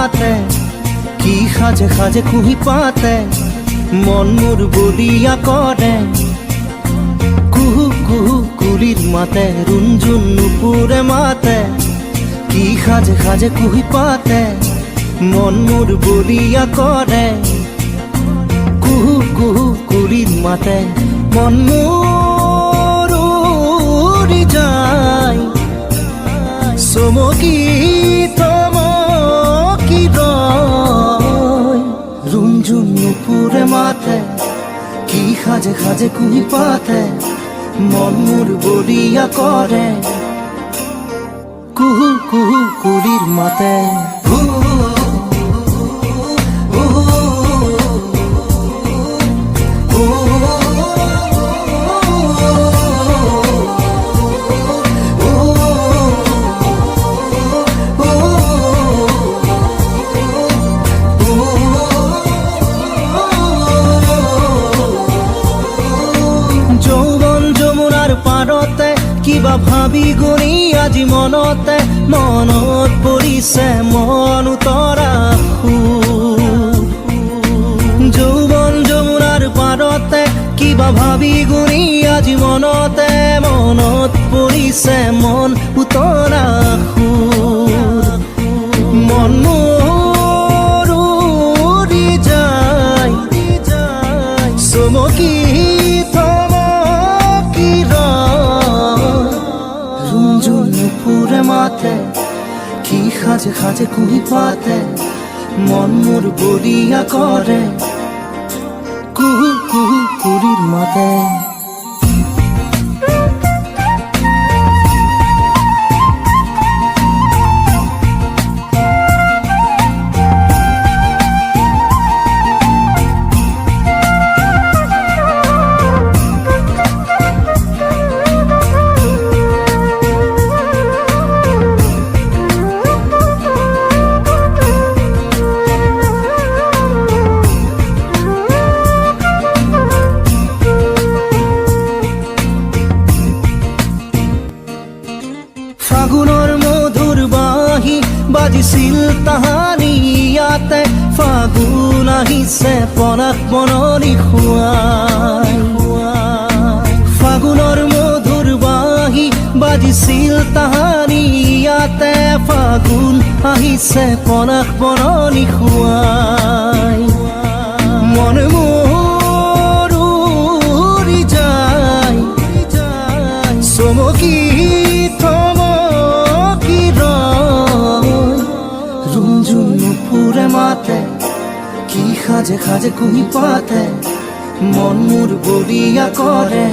মাতে কি সাজে সাজে কুহি পাতে মন মোর বলিয়া করে কুহু কুহু কুলির মাতে রুঞ্জুন নুপুরে মাতে কি সাজে সাজে কুহি পাতে মন মোর বলিয়া করে কুহু কুহু কুলির মাতে মন মোর উড়ি যায় চমকি থমকি রয় রুঞ্জুন নুপুরে মাতে কি সাজে সাজে কুহি পাতে মন মোর বলিয়া করে কুহু কুহু কুলির মাতে কিবা ভাবি গুণি আজি মনতে মনত পৰিছে মন উতৰা যৌৱন যমুনাৰ পাৰতে কিবা ভাবি গুণি আজি মনতে মনত পৰিছে মন উতৰা মন মোৰ উৰি যায় চমকি নুপুরে মাতে কি সাজে সাজে কুহি পাতে মন মোর বলিয়া করে কুহু কুহু কুলির মাতে ফাগুনৰ মধুৰ বাঁহী বাজিছিল তাহানি ইয়াতে ফাগুন আহিছে পনাস বননি খুৱাই ফাগুনৰ মধুৰ বাঁহী বাজিছিল তাহানি ইয়াতে ফাগুন আহিছে পনাস বননি খুৱাই মন মোৰ উৰি যায় চমকি নুপুরে মাতে কি সাজে সাজে কুহি পাতে মন মোর বলিয়া করে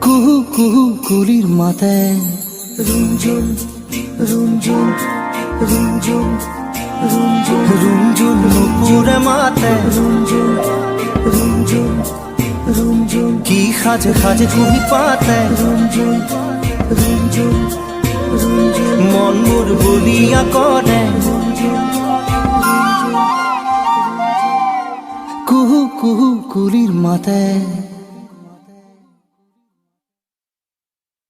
কুহু কুহু কুলির মাতে রুঞ্জুন রুঞ্জুন রুঞ্জুন রুঞ্জুন রুঞ্জুন নুপুরে মাতে রুঞ্জুন রুঞ্জুন রুঞ্জুন কি সাজে সাজে কুহি পাতে রুঞ্জুন রুঞ্জুন মন মোর বলিয়া করে কুহু কুহু কুলির মাতে।